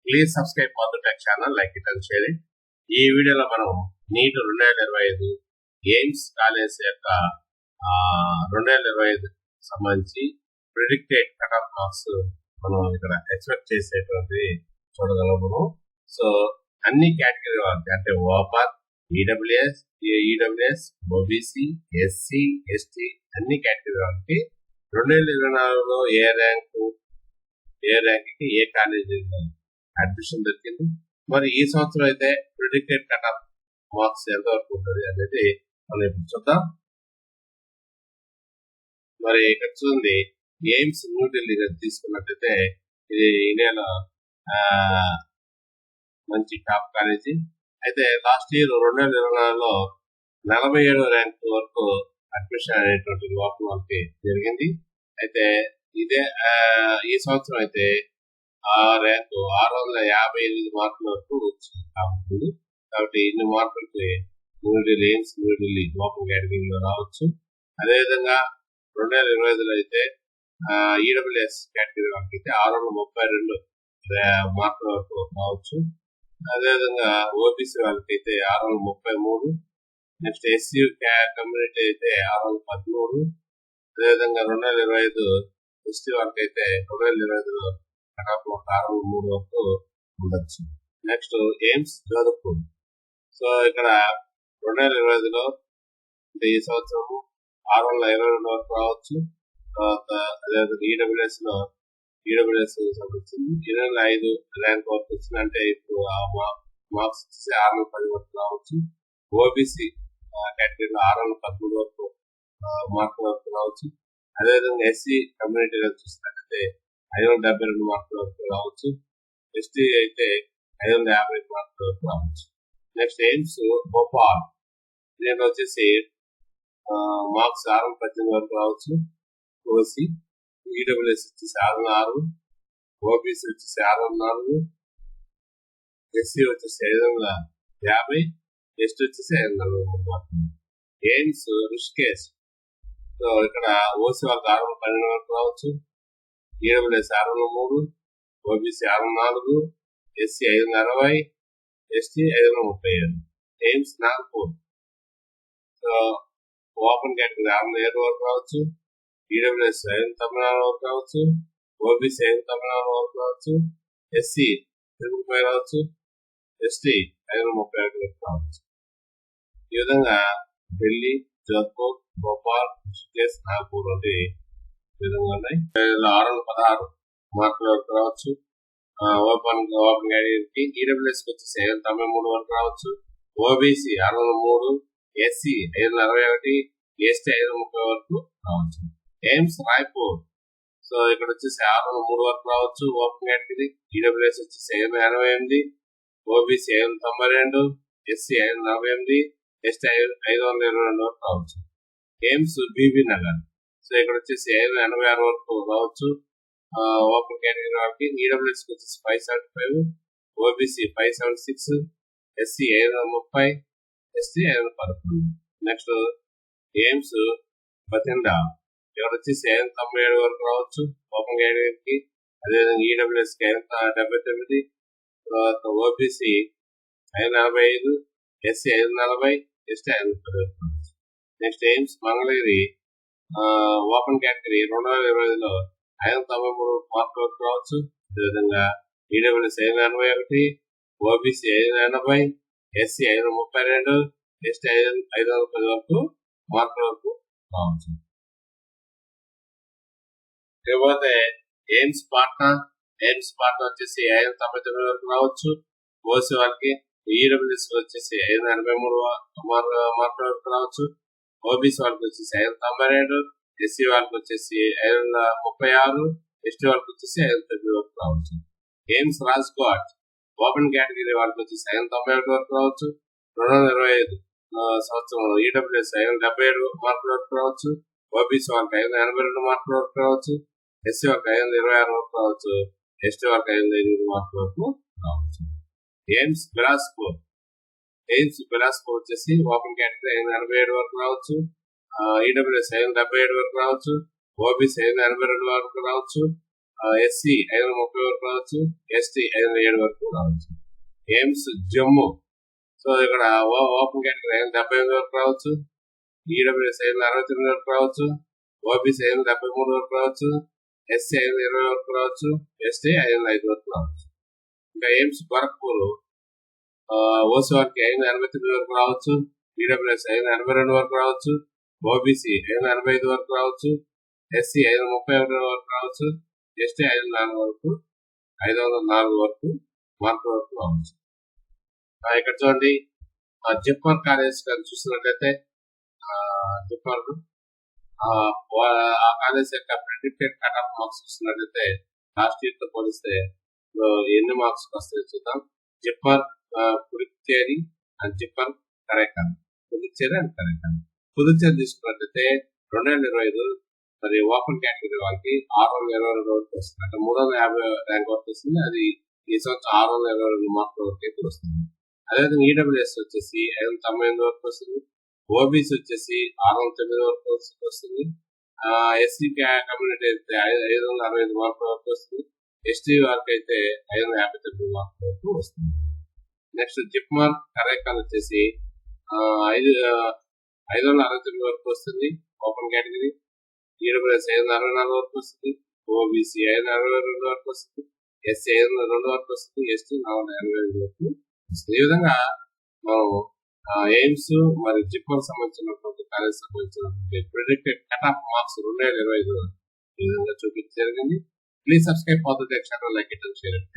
Please subscribe Madhutech channel, like it and share it. ఈ వీడియోలో మనం నీట్ 2025 ఎయిమ్స్ కాలేజ్ యొక్క 2025 సంబంధించి ప్రిడిక్టెడ్ కట్ ఆఫ్ మార్క్స్ మనం ఇక్కడ ఎక్స్పెక్ట్ చేసేటువంటి చూడగలము. సో అన్ని కేటగిరీ వాళ్ళకి అంటే ఓపర్, EWS, EWS, OBC, SC, ST అన్ని కేటగిరీ వాళ్ళకి 2024లో ఏ ర్యాంక్ కి ఏ కాలేజీలో అడ్మిషన్ దొరికింది. మరి ఈ సంవత్సరం అయితే ప్రిడిక్టెడ్ కట్ ఆఫ్ మార్క్స్ ఎంతవరకు ఉంటుంది అనేది మనం ఇప్పుడు చూద్దాం. మరి ఇక్కడ చూడండి, ఎయిమ్స్ న్యూఢిల్లీ తీసుకున్నట్లయితే ఇది ఇండియాలో మంచి టాప్ కాలేజీ. అయితే లాస్ట్ ఇయర్ 2024లో 47వ ర్యాంక్ వరకు అడ్మిషన్ అనేటువంటి లోపం వాళ్ళకి జరిగింది. అయితే ఇదే ఈ సంవత్సరం అయితే ఆ ర్యాంకు 658 మార్కుల వరకు వచ్చింది కాబట్టి ఇన్ని మార్కులకి న్యూఢిల్లీ ఓపెన్ కేటగిరీలో రావచ్చు. అదేవిధంగా 2025లో అయితే ఈడబ్ల్యూఎస్ కేటగిరీ వాళ్ళకి అయితే 632 మార్కుల వరకు రావచ్చు. అదేవిధంగా ఓబీసీ వాళ్ళకి అయితే 633, నెక్స్ట్ ఎస్సీ కమ్యూనిటీ అయితే 613, అదేవిధంగా 2025 ఎస్టీ వాళ్ళకి అయితే 2025లో కట్ ఆఫ్ 603 వరకు ఉండొచ్చు. Next AIIMS Jodhpur. సో ఇక్కడ 2025లో అంటే ఈ సంవత్సరం 622 వరకు రావచ్చు. తర్వాత అదేవిధంగా ఈడబ్ల్యూఎస్ సంబంధించింది 25 ర్యాంక్ వరకు వచ్చింది. అంటే ఇప్పుడు మార్క్స్ వచ్చేసి 610 వరకు రావచ్చు. ఓబీసీ కేటగిరీలో 613 వరకు మార్కుల వరకు రావచ్చు. అదేవిధంగా ఎస్సీ కమ్యూనిటీలో చూసినట్లయితే 572 మార్కుల వరకు రావచ్చు. ఎస్టీ అయితే 555 మార్కుల వరకు రావచ్చు. నెక్స్ట్ ఎయిమ్స్ భోపాల్, దీంట్లో వచ్చేసి మార్క్స్ 618 వరకు రావచ్చు. ఓసీ, ఈడబ్ల్యూఎస్ వచ్చేసి 606, ఓబీసీ వచ్చేసి 604, ఎస్సీ వచ్చేసి 550, ఎస్టీ వచ్చేసి 543 మార్కులు. ఎయిమ్స్ రిషికేష్. సో ఇక్కడ ఓసీ వాళ్ళకి 612 వరకు రావచ్చు. EWS 603, OBC 604, SC 560, ST 537. AIIMS Nagpur. So open category 607 వరకు రావచ్చు. ఈడబ్ల్యూఎస్ 594 వరకు రావచ్చు. ఓబీసీ 594 వరకు రావచ్చు. ఎస్సీ 530 రావచ్చు. ఎస్టీ 531 వరకు రావచ్చు. ఈ విధంగా ఢిల్లీ, జోధ్పూర్, భోపాల్, రిషికేష్, నాగపూర్ వంటి విధంగా ఉన్నాయి. 616 మార్కుల వరకు రావచ్చు. ఓపెన్ కేటగిరీకి ఈడబ్ల్యూఎస్ వచ్చేసి 593 వరకు రావచ్చు. ఓబీసీ 603, ఎస్సీ 561, ఎస్టీ 530 వరకు రావచ్చు. ఎయిమ్స్ రాయ్పూర్. సో ఇక్కడ వచ్చేసి 603 వరకు రావచ్చు ఓపెన్ కేటగిరీ. ఈడబ్ల్యూఎస్ వచ్చేసి 588, ఓబీసీ 592, ఎస్సీ 548, ఎస్టీ 522 వరకు రావచ్చు. AIIMS BB Nagar. సో ఇక్కడ వచ్చేసి 586 వరకు రావచ్చు ఓపెన్ కేటగిరీ వాళ్ళకి. ఈడబ్ల్యూఎస్ వచ్చేసి 575, OBC 576, SC 530, ST 511. Next AIIMS Bathinda. ఇక్కడ వచ్చేసి 597 వరకు రావచ్చు ఓపెన్ కేటగిరీకి. అదేవిధంగా ఈడబ్ల్యూఎస్ 579, తర్వాత ఓబీసీ 545, ఎస్సీ 540, ఎస్టీ 530 వరకు రావచ్చు. Next AIIMS Mangalagiri. Open category 2025లో 593 మార్కుల వరకు రావచ్చు. అదేవిధంగా ఈడబ్ల్యూఎస్ 581, ఓబీసీ 580, ఎస్సీ 532, ఎస్టీ 510 వరకు మార్కుల వరకు రావచ్చు. లేకపోతే ఎయిమ్స్ పాట్నా వచ్చేసి 599 వరకు రావచ్చు ఓసీ వాళ్ళకి. ఈడబ్ల్యూఎస్ వచ్చేసి 583 మార్కుల వరకు రావచ్చు. ఓబీసీ వాళ్ళకి వచ్చేసి 592, ఎస్సీ వాళ్ళకి వచ్చేసి 536, ఎస్టీ వాళ్ళకి వచ్చేసి 590 వరకు రావచ్చు. ఎయిమ్స్ రాజ్కోట్. ఓపెన్ కేటగిరీ వాళ్ళకి వచ్చేసి 591 వరకు రావచ్చు. 2025 సంవత్సరం ఈడబ్ల్యూఎస్ 577 మార్కుల వరకు రావచ్చు. ఓబీసీ వాళ్ళకి 582 మార్కుల వరకు రావచ్చు. ఎస్సీ వాళ్ళకి 526 వరకు రావచ్చు. ఎస్టీ వాళ్ళకి 508 మార్కుల వరకు రావచ్చు. ఎయిమ్స్ బిలాస్పూర్ వచ్చేసి ఓపెన్ కేటగిరీ 587 వరకు రావచ్చు. ఈడబ్ల్యూఎస్ 577 వరకు రావచ్చు. ఓబీసీ 582 వరకు రావచ్చు. ఎస్సీ 530 వరకు రావచ్చు, ఎస్టీ 507 వరకు రావచ్చు. ఎయిమ్స్ జమ్మూ, సో ఇక్కడ ఓపెన్ కేటగిరీ 578 వరకు రావచ్చు, ఈడబ్ల్యూఎస్ 569 వరకు రావచ్చు, ఓబీసీ 573 వరకు రావచ్చు, ఎస్సీ 520 వరకు రావచ్చు, ఎస్టీ 505 వరకు రావచ్చు. ఇంకా ఎయిమ్స్ గోరఖ్పూర్ ఓసీ వారికి 589 వరకు రావచ్చు, ఈడబ్ల్యూఎస్ 582 వరకు రావచ్చు, ఓబీసీ 585 వరకు రావచ్చు, ఎస్సీ 531 వరకు రావచ్చు, ఎస్టీ 504 వరకు మార్కుల వరకు రావచ్చు. ఇక్కడ చూడండి, జిప్పర్ కాలేజ్ చూసినట్లయితే జిప్పర్ ఆ కాలేజ్ యొక్క ప్రెడిక్టెడ్ కట్ ఆఫ్ మార్క్స్ చూసినట్లయితే లాస్ట్ ఇయర్ తో పోలిస్తే ఎన్ని మార్క్స్ వస్తాయో చూద్దాం. Zipper Puducherry and zipper Karaikal, Puducherry and Karaikal. Puducherry తీసుకున్నట్లయితే 2025 మరి ఓపెన్ కేటగిరీ వాళ్ళకి 622 వరకు వస్తుంది, అంటే 350 ర్యాంక్ వరకు వస్తుంది. అది ఈ సంవత్సరం 622 మార్కుల వరకు అయితే వస్తుంది. అదేవిధంగా ఈడబ్ల్యూఎస్ వచ్చేసి 598 వరకు వస్తుంది, ఓబీసీ వచ్చేసి 609 వరకు వస్తుంది, ఎస్సీ కమ్యూనిటీ అయితే 565 మార్కుల వరకు వస్తుంది, ఎస్టీ వారికి అయితే 559 మార్కుల వరకు వస్తుంది. నెక్స్ట్ జిప్మార్ కరైకాల్ వచ్చేసి 569 వరకు వస్తుంది ఓపెన్ కేటగిరీ, ఈడబ్ల్యూఎస్ 564 వరకు వస్తుంది, ఓబీసీ 562 వరకు వస్తుంది, ఎస్సీ 502 వరకు వస్తుంది, ఎస్టీ 485 వరకు వస్తుంది. ఈ విధంగా మనం ఎయిమ్స్ మరియు జిప్పర్ సంబంధించినటువంటి కాలేజ్ సంబంధించినటువంటి ప్రిడిక్టెడ్ కట్ ఆఫ్ మార్క్స్ 2025 ఈ విధంగా చూపించడం జరిగింది. Please subscribe for the channel, like it and share it.